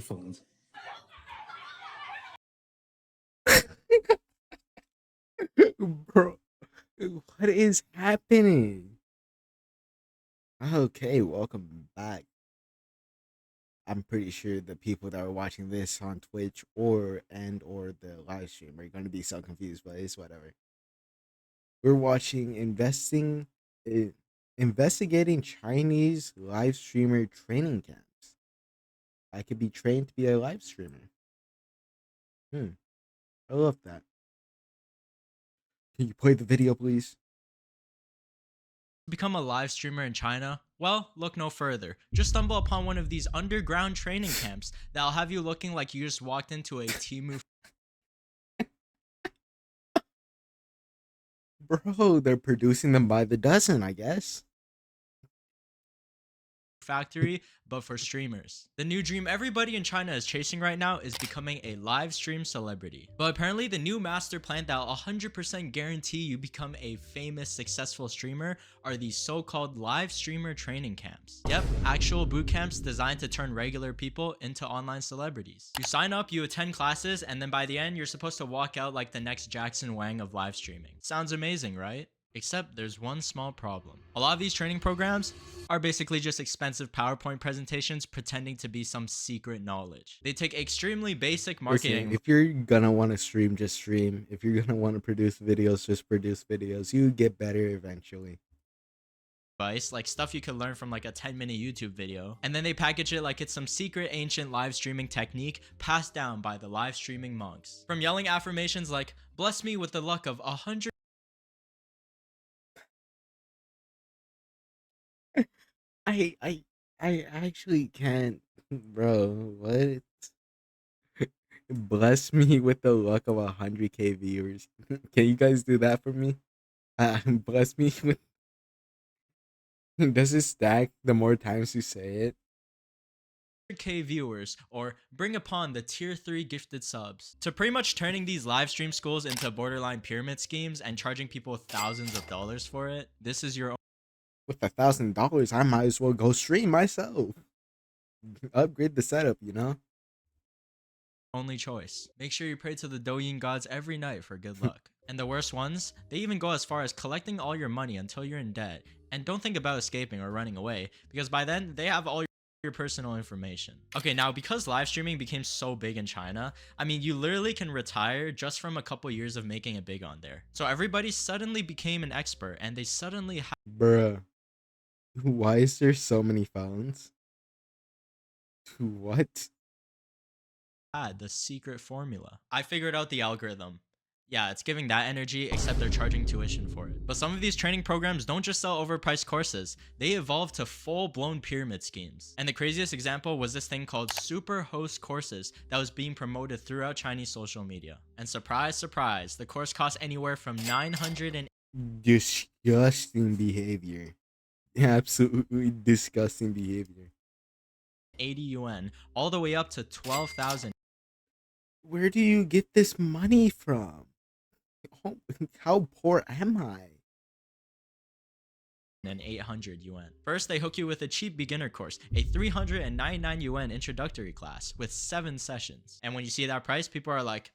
phones. Bro, what is happening? Okay, welcome back. I'm pretty sure the people that are watching this on Twitch or the live stream are going to be so confused, but it's whatever. We're watching investigating Chinese live streamer training camps. I could be trained to be a live streamer. I love that. Can you play the video, please? Become a live streamer in China? Well, look no further. Just stumble upon one of these underground training camps that'll have you looking like you just walked into a Temu Bro, they're producing them by the dozen, I guess. factory, but for streamers. The new dream everybody in China is chasing right now is becoming a live stream celebrity. But apparently the new master plan that will 100% guarantee you become a famous, successful streamer are these so-called live streamer training camps. Yep, actual boot camps designed to turn regular people into online celebrities. You sign up, you attend classes, and then by the end, you're supposed to walk out like the next Jackson Wang of live streaming. Sounds amazing, right? Except there's one small problem. A lot of these training programs are basically just expensive PowerPoint presentations pretending to be some secret knowledge. They take extremely basic marketing. Listen, if you're gonna want to stream, just stream. If you're gonna want to produce videos, just produce videos. You get better eventually. Advice, like stuff you could learn from like a 10-minute YouTube video, and then they package it like it's some secret ancient live streaming technique passed down by the live streaming monks. From yelling affirmations like, bless me with the luck of 100 I actually can't, bro. What? Bless me with the luck of 100K viewers. Can you guys do that for me? Bless me with. Does it stack the more times you say it? K viewers, or bring upon the tier 3 gifted subs, to pretty much turning these live stream schools into borderline pyramid schemes and charging people thousands of dollars for it. This is your With $1,000, I might as well go stream myself. Upgrade the setup, you know? only choice. Make sure you pray to the Douyin gods every night for good luck. And the worst ones, they even go as far as collecting all your money until you're in debt. And don't think about escaping or running away, because by then they have all your personal information. Okay, now because live streaming became so big in China, I mean, you literally can retire just from a couple years of making it big on there. So everybody suddenly became an expert, and they suddenly Bruh. Why is there so many phones? What? had the secret formula. I figured out the algorithm. Yeah, it's giving that energy, except they're charging tuition for it. But some of these training programs don't just sell overpriced courses, they evolve to full-blown pyramid schemes. And the craziest example was this thing called Super Host Courses that was being promoted throughout Chinese social media. And surprise, surprise, the course cost anywhere from 980 Disgusting behavior. Absolutely disgusting behavior. yuan, all the way up to 12,000 Where do you get this money from? Oh, how poor am I? and 800 yuan. First, they hook you with a cheap beginner course, a 399 yuan introductory class with 7 sessions. And when you see that price, people are like,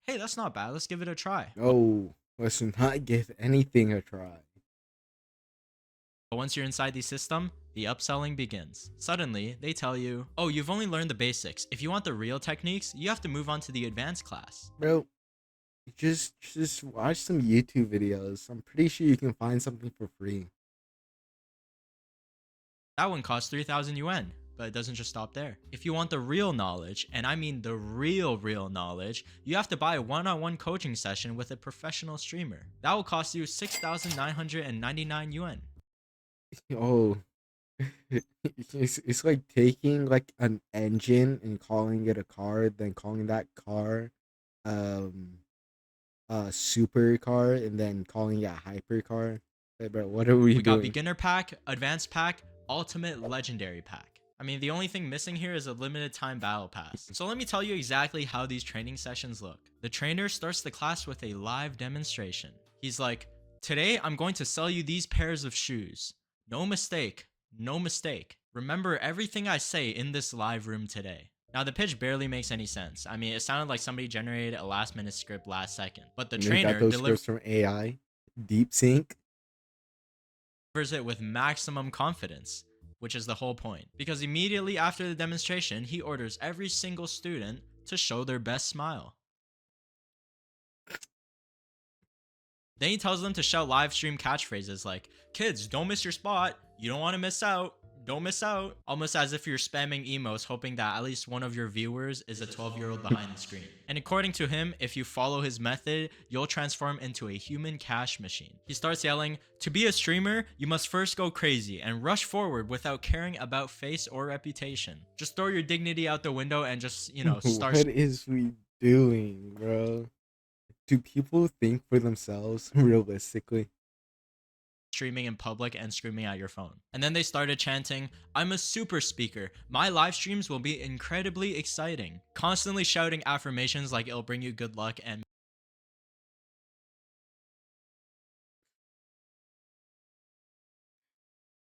hey, that's not bad, let's give it a try. Oh, let's not give anything a try. But once you're inside the system, the upselling begins. Suddenly, they tell you, oh, you've only learned the basics. If you want the real techniques, you have to move on to the advanced class. Bro, just watch some YouTube videos. I'm pretty sure you can find something for free. That one costs 3,000 yuan. But it doesn't just stop there. If you want the real knowledge, and I mean the real knowledge, you have to buy a one-on-one coaching session with a professional streamer. That will cost you 6,999 yuan. Oh, it's like taking like an engine and calling it a car, then calling that car a super car, and then calling it a hyper car. Hey, bro, what are we We got doing? beginner pack, advanced pack, ultimate legendary pack. I mean, the only thing missing here is a limited time battle pass. So let me tell you exactly how these training sessions look. The trainer starts the class with a live demonstration. He's like, today I'm going to sell you these pairs of shoes. No mistake, no mistake. Remember everything I say in this live room today. Now, the pitch barely makes any sense. I mean, it sounded like somebody generated a last minute script last second. But the And they got trainer those delivers scripts from AI, deep sync. it with maximum confidence, which is the whole point. Because immediately after the demonstration, he orders every single student to show their best smile. Then he tells them to shout live stream catchphrases like, "Kids, don't miss your spot. You don't want to miss out. Don't miss out." Almost as if you're spamming emotes hoping that at least one of your viewers is a 12-year-old behind the screen. And according to him, if you follow his method, you'll transform into a human cash machine. He starts yelling, "To be a streamer, you must first go crazy and rush forward without caring about face or reputation. Just throw your dignity out the window and just, start What is we doing, bro? Do people think for themselves realistically? streaming in public and screaming at your phone." And then they started chanting, "I'm a super speaker. My live streams will be incredibly exciting." Constantly shouting affirmations like it'll bring you good luck and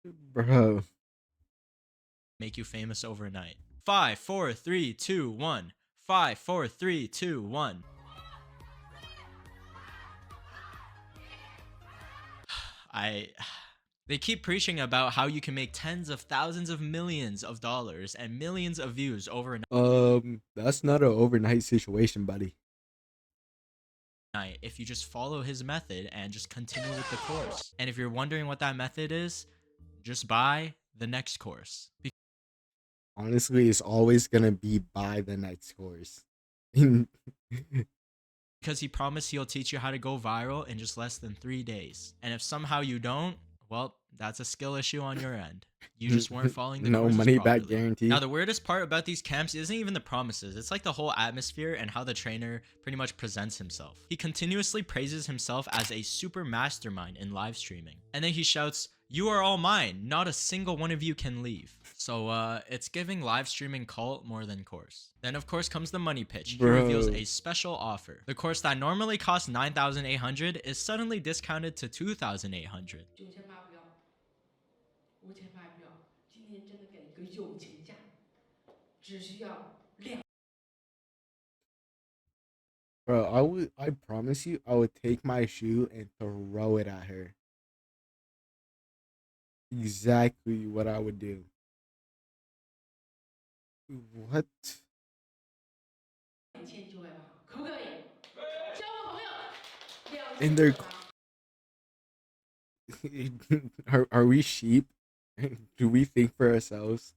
Bro, make you famous overnight. 5, 4, 3, 2, 1. 5, 4, 3, 2, 1. I They keep preaching about how you can make tens of thousands of millions of dollars and millions of views overnight that's not an overnight situation, buddy. if you just follow his method and just continue with the course. And if you're wondering what that method is, just buy the next course. Honestly, it's always gonna be by the next course. Because he promised he'll teach you how to go viral in just less than 3 days. And if somehow you don't, well, that's a skill issue on your end. You just weren't following the No courses money back properly. guarantee. Now, the weirdest part about these camps isn't even the promises. It's like the whole atmosphere and how the trainer pretty much presents himself. He continuously praises himself as a super mastermind in live streaming. And then he shouts, "You are all mine. Not a single one of you can leave." So, it's giving live streaming cult more than course. Then, of course, comes the money pitch. He reveals a special offer. The course that normally costs $9,800 is suddenly discounted to $2,800. 5800不要，今天真的给一个友情价，只需要2。Bro, I promise you, I would take my shoe and throw it at her. Exactly what I would do. What? 2900吧，可不可以？交个朋友And they're ，2900。are we sheep? Do we think for ourselves?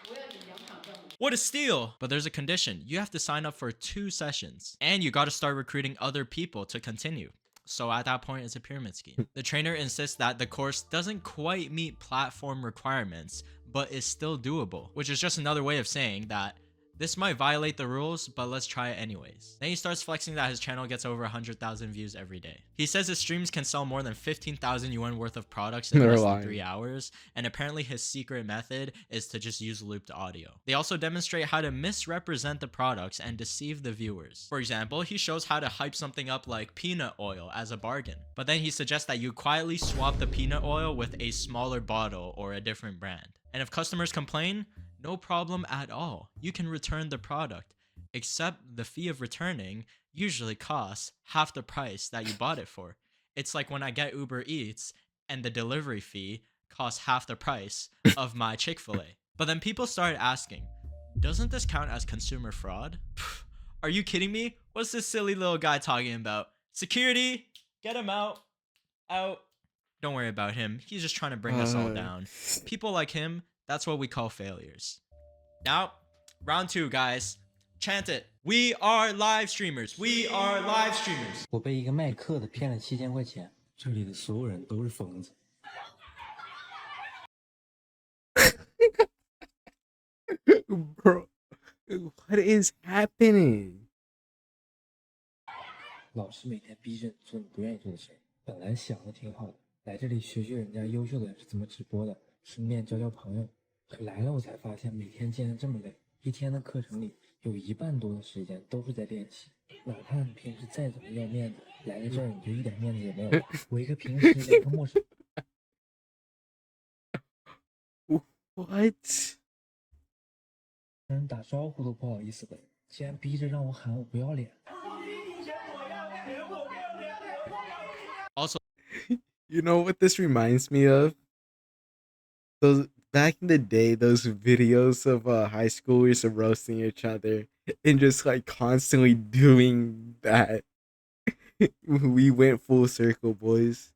我要你2场任务。 What a steal! But there's a condition. You have to sign up for 2 sessions. And you gotta start recruiting other people to continue. So at that point, it's a pyramid scheme. The trainer insists that the course doesn't quite meet platform requirements, but is still doable, which is just another way of saying that this might violate the rules, but let's try it anyways. Then he starts flexing that his channel gets over 100,000 views every day. He says his streams can sell more than 15,000 yuan worth of products in less than 3 hours, and apparently his secret method is to just use looped audio. They also demonstrate how to misrepresent the products and deceive the viewers. For example, he shows how to hype something up like peanut oil as a bargain, but then he suggests that you quietly swap the peanut oil with a smaller bottle or a different brand. And if customers complain, no problem at all. You can return the product, except the fee of returning usually costs half the price that you bought it for. It's like when I get Uber Eats and the delivery fee costs half the price of my Chick-fil-A. But then people started asking, doesn't this count as consumer fraud? Are you kidding me? What's this silly little guy talking about? Security, get him out. Out. Don't worry about him. He's just trying to bring us all down. People like him, that's what we call failures. Now, round 2, guys. Chant it. We are live streamers. We are live streamers. 我被一个卖课的骗了7000块钱，这里的所有人都是疯子。Bro, what is happening? 老师每天逼着你做你不愿意做的事儿，本来想的挺好的，来这里学学人家优秀的人是怎么直播的，顺便交交朋友。可来了我才发现，每天竟然这么累，一天的课程里有1半多的时间都是在练习。哪怕你平时再怎么要面子，来了这儿你就一点面子也没有。我一个平时连个陌生。What? 人打招呼都不好意思的，竟然逼着让我喊我不要脸。Also, You know what this reminds me of? Those back in the day, those videos of high schoolers roasting each other and just like constantly doing that. We went full circle, boys.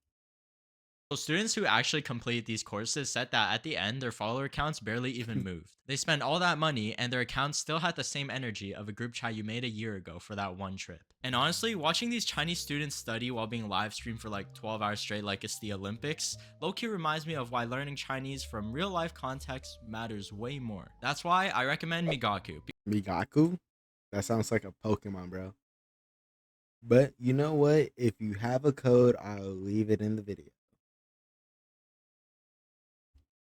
students who actually complete these courses said that at the end, their follower counts barely even moved. They spent all that money and their accounts still had the same energy of a group chat you made a year ago for that one trip. And honestly, watching these Chinese students study while being live streamed for like 12 hours straight like it's the Olympics, low-key reminds me of why learning Chinese from real life context matters way more. That's why I recommend Migaku. Migaku? That sounds like a Pokemon, bro. But you know what? If you have a code, I'll leave it in the video.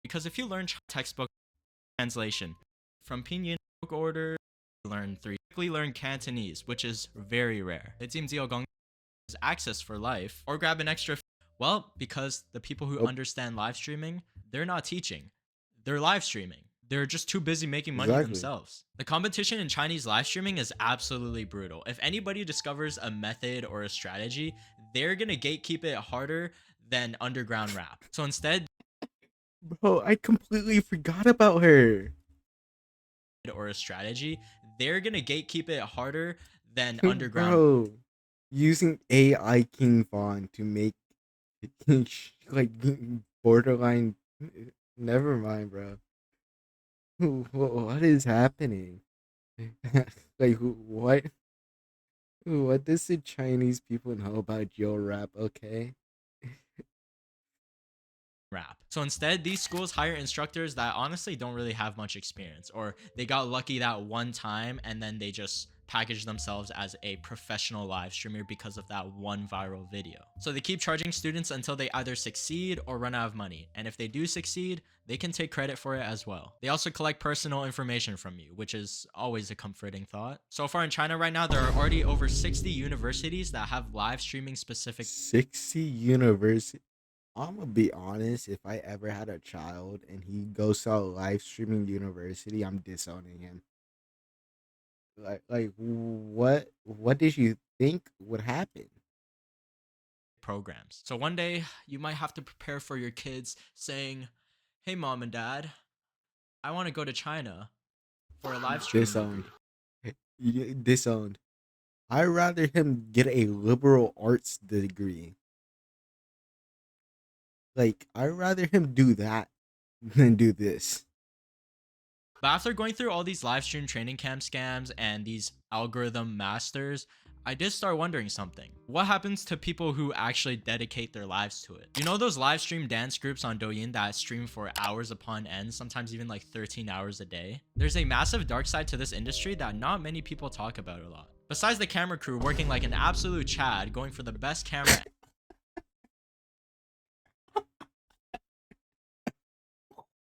Because if you learn textbook translation from pinyin book order, learn 3. Quickly learn Cantonese, which is very rare. It seems is access for life, or grab an extra. Well, because the people who understand live streaming, they're not teaching, they're live streaming. They're just too busy making money themselves. The competition in Chinese live streaming is absolutely brutal. If anybody discovers a method or a strategy, they're gonna gatekeep it harder than underground rap. So instead, Bro, I completely forgot about her. or a strategy, they're gonna gatekeep it harder than underground. Bro, using AI King Von to make like borderline. Never mind, bro. What is happening? Like what? What does the Chinese people know about Joe rap? Okay. Rap. So instead, these schools hire instructors that honestly don't really have much experience, or they got lucky that one time and then they just package themselves as a professional live streamer because of that one viral video. So they keep charging students until they either succeed or run out of money. And if they do succeed, they can take credit for it as well. They also collect personal information from you, which is always a comforting thought. So far in China right now, there are already over 60 universities that have live streaming specific 60 universities. I'm gonna be honest. If I ever had a child and he goes to a live streaming university, I'm disowning him. Like what? What did you think would happen? programs. So one day you might have to prepare for your kids saying, "Hey mom and dad, I want to go to China for a live stream." Disowned. Disowned. I'd rather him get a liberal arts degree. Like, I'd rather him do that than do this. But after going through all these live stream training camp scams and these algorithm masters, I did start wondering something. What happens to people who actually dedicate their lives to it? You know those live stream dance groups on Douyin that stream for hours upon end, sometimes even like 13 hours a day? There's a massive dark side to this industry that not many people talk about a lot. Besides the camera crew working like an absolute Chad, going for the best camera.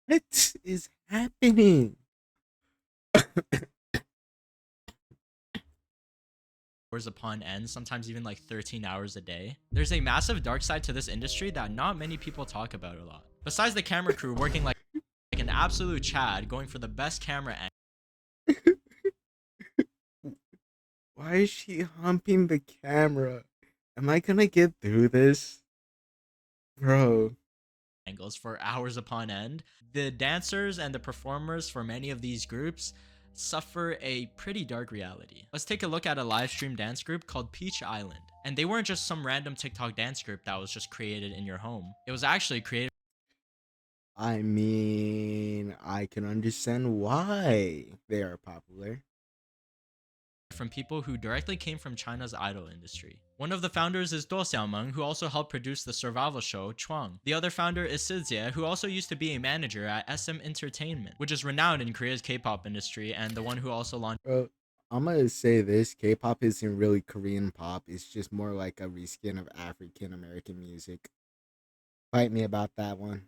What is happening? Hours upon end, sometimes even like 13 hours a day. There's a massive dark side to this industry that not many people talk about a lot. Besides the camera crew working like an absolute Chad, going for the best camera Why is she humping the camera? Am I gonna get through this? Bro. angles for hours upon end, the dancers and the performers for many of these groups suffer a pretty dark reality. Let's take a look at a live stream dance group called Peach Island. And they weren't just some random TikTok dance group that was just created in your home. It was actually created I mean, I can understand why they are popular. from people who directly came from China's idol industry. One of the founders is Do Xiaomeng, who also helped produce the survival show Chuang. The other founder is Sizia, who also used to be a manager at SM Entertainment, which is renowned in Korea's K-pop industry and the one who also launched Bro, I'm gonna say this, K-pop isn't really Korean pop, it's just more like a reskin of African American music. Fight me about that one.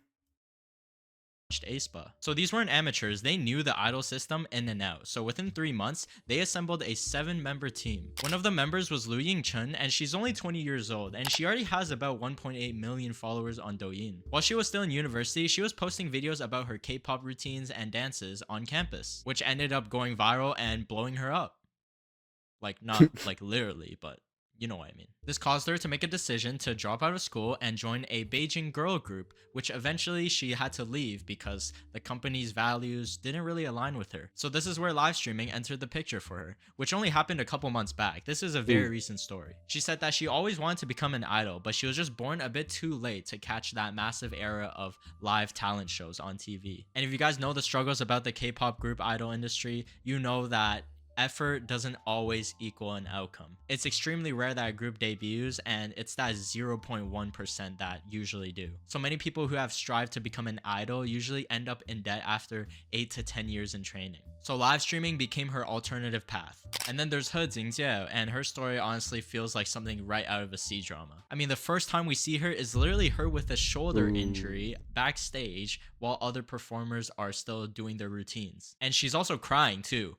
aespa. So these weren't amateurs, they knew the idol system in and out. So within 3 months, they assembled a 7-member team. One of the members was Liu Yingchen, and she's only 20 years old, and she already has about 1.8 million followers on Douyin. While she was still in university, she was posting videos about her K-pop routines and dances on campus, which ended up going viral and blowing her up. Like, not like literally, but you know what I mean. This caused her to make a decision to drop out of school and join a Beijing girl group, which eventually she had to leave because the company's values didn't really align with her. So this is where live streaming entered the picture for her, which only happened a couple months back. This is a very recent story. She said that she always wanted to become an idol, but she was just born a bit too late to catch that massive era of live talent shows on TV. And if you guys know the struggles about the K-pop group idol industry, you know that effort doesn't always equal an outcome. It's extremely rare that a group debuts, and it's that 0.1% that usually do. So many people who have strived to become an idol usually end up in debt after 8 to 10 years in training. So live streaming became her alternative path. And then there's He Jingjie, and her story honestly feels like something right out of a C-drama. I mean, the first time we see her is literally her with a shoulder injury backstage while other performers are still doing their routines. And she's also crying too.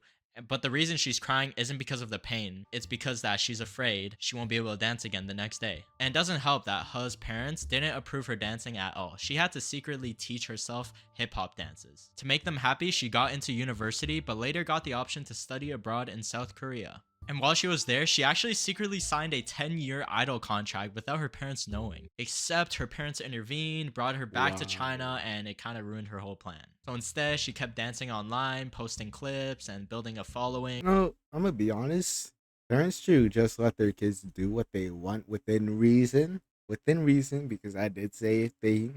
But the reason she's crying isn't because of the pain, it's because that she's afraid she won't be able to dance again the next day. And it doesn't help that He's parents didn't approve her dancing at all. She had to secretly teach herself hip-hop dances. To make them happy, she got into university, but later got the option to study abroad in South Korea. And while she was there, she actually secretly signed a 10-year idol contract without her parents knowing. Except her parents intervened, brought her back to China, and it kind of ruined her whole plan. So instead, she kept dancing online, posting clips, and building a following. No, I'm gonna be honest. Parents should just let their kids do what they want within reason. Within reason, because I did say if they,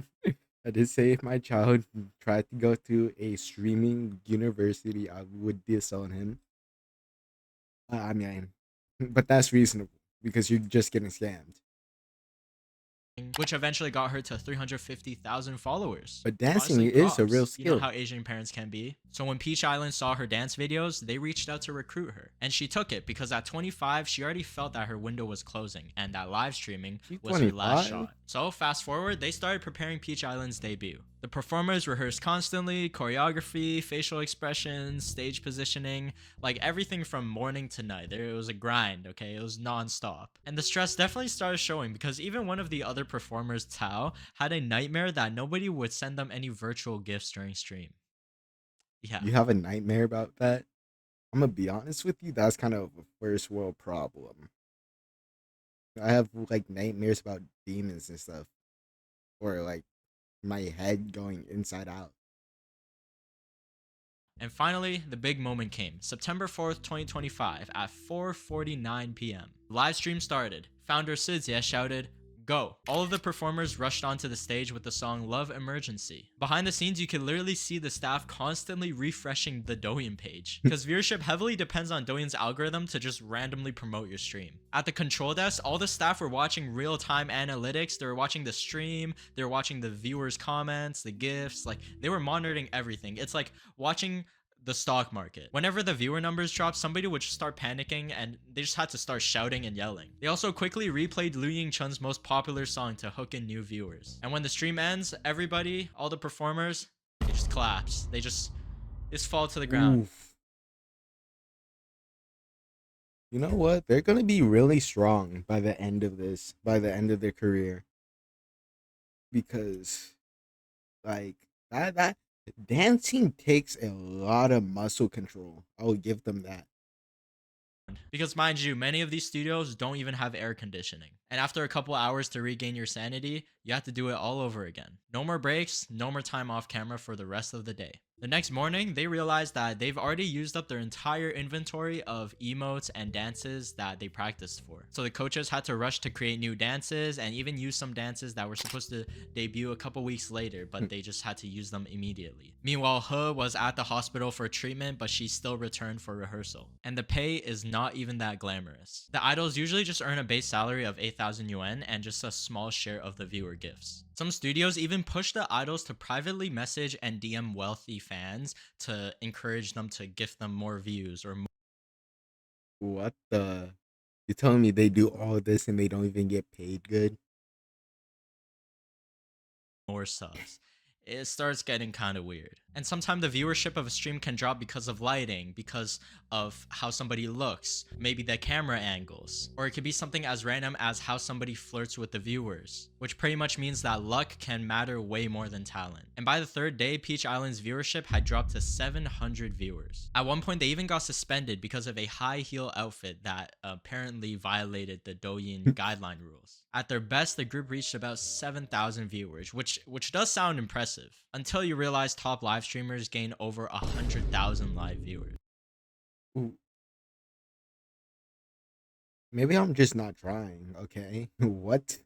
I did say if my child tried to go to a streaming university, I would disown him. I mean, but that's reasonable because you're just getting scammed. Which eventually got her to 350,000 followers. But dancing Honestly, is a real props. You know skill. how Asian parents can be. So when Peach Island saw her dance videos, they reached out to recruit her. And she took it because at 25, she already felt that her window was closing and that live streaming She's was her last 25? shot. So fast forward, they started preparing Peach Island's debut. The performers rehearsed constantly, choreography, facial expressions, stage positioning, like everything from morning to night. It was a grind, okay? It was non-stop. And the stress definitely started showing because even one of the other performers, Tao, had a nightmare that nobody would send them any virtual gifts during stream. Yeah. You have a nightmare about that? I'm gonna be honest with you, that's kind of a first world problem. I have like nightmares about demons and stuff. Or like my head going inside out. And finally, the big moment came. September 4th, 2025 at 4:49 p.m. Live stream started. Founder Sijie shouted, "Go." All of the performers rushed onto the stage with the song Love Emergency. Behind the scenes, you can literally see the staff constantly refreshing the Douyin page because viewership heavily depends on Douyin's algorithm to just randomly promote your stream. At the control desk, all the staff were watching real-time analytics. They were watching the stream, they were watching the viewers' comments, the gifts, like they were monitoring everything. It's like watching the stock market. Whenever the viewer numbers dropped, somebody would just start panicking and they just had to start shouting and yelling. They also quickly replayed Liu Yingchun's most popular song to hook in new viewers. And when the stream ends, everybody, all the performers, they just collapse. They just fall to the ground. Oof. You know what? They're gonna be really strong by the end of this, by the end of their career. Because like that dancing takes a lot of muscle control. I will give them that. Because mind you, many of these studios don't even have air conditioning. And after a couple hours to regain your sanity, you have to do it all over again. No more breaks, no more time off camera for the rest of the day. The next morning, they realized that they've already used up their entire inventory of emotes and dances that they practiced for. So the coaches had to rush to create new dances and even use some dances that were supposed to debut a couple weeks later, but they just had to use them immediately. Meanwhile, He was at the hospital for treatment, but she still returned for rehearsal. And the pay is not even that glamorous. The idols usually just earn a base salary of 8,000 yuan and just a small share of the viewer gifts. Some studios even push the idols to privately message and DM wealthy fans to encourage them to gift them more views or What the? You're telling me they do all this and they don't even get paid good? more subs. it starts getting kind of weird. And sometimes the viewership of a stream can drop because of lighting, because of how somebody looks, maybe the camera angles, or it could be something as random as how somebody flirts with the viewers, which pretty much means that luck can matter way more than talent. And by the third day, Peach Island's viewership had dropped to 700 viewers. At one point, they even got suspended because of a high heel outfit that apparently violated the Douyin guideline rules. At their best, the group reached about 7,000 viewers, which does sound impressive, until you realize top live streamers gain over 100,000 live viewers. Ooh. Maybe I'm just not trying, okay? What?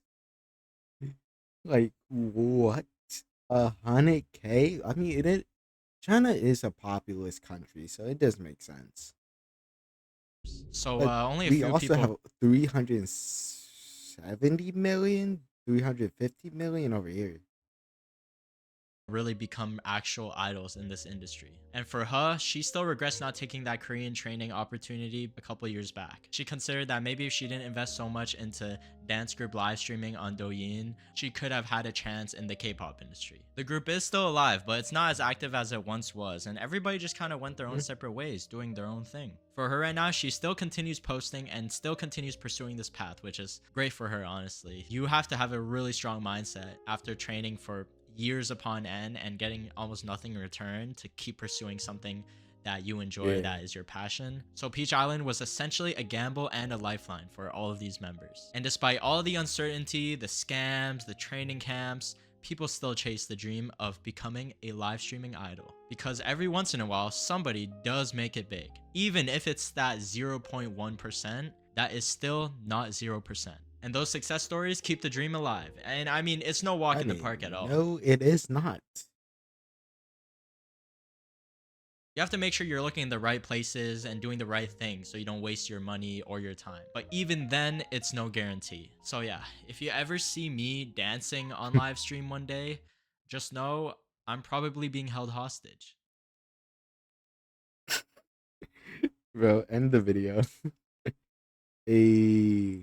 Like, what? 100K? I mean, China is a populous country, so it does make sense. So But only a we few also people have 370 million, 350 million over here. really become actual idols in this industry. And for her, she still regrets not taking that Korean training opportunity a couple years back. She considered that maybe if she didn't invest so much into dance group live streaming on Douyin, she could have had a chance in the K-pop industry. The group is still alive, but it's not as active as it once was, and everybody just kind of went their own separate ways, doing their own thing. For her right now, she still continues posting and still continues pursuing this path, which is great for her, honestly. You have to have a really strong mindset after training for years upon end and getting almost nothing in return to keep pursuing something that you enjoy, that is your passion. So Peach Island was essentially a gamble and a lifeline for all of these members. And despite all the uncertainty, the scams, the training camps, people still chase the dream of becoming a live streaming idol, because every once in a while somebody does make it big. Even if it's that 0.1%, that is still not 0%. And those success stories keep the dream alive. And I mean, it's no walk in the park at all. No, it is not. You have to make sure you're looking in the right places and doing the right thing so you don't waste your money or your time. But even then, it's no guarantee. So yeah, if you ever see me dancing on live stream one day, just know I'm probably being held hostage. Bro, end the video. A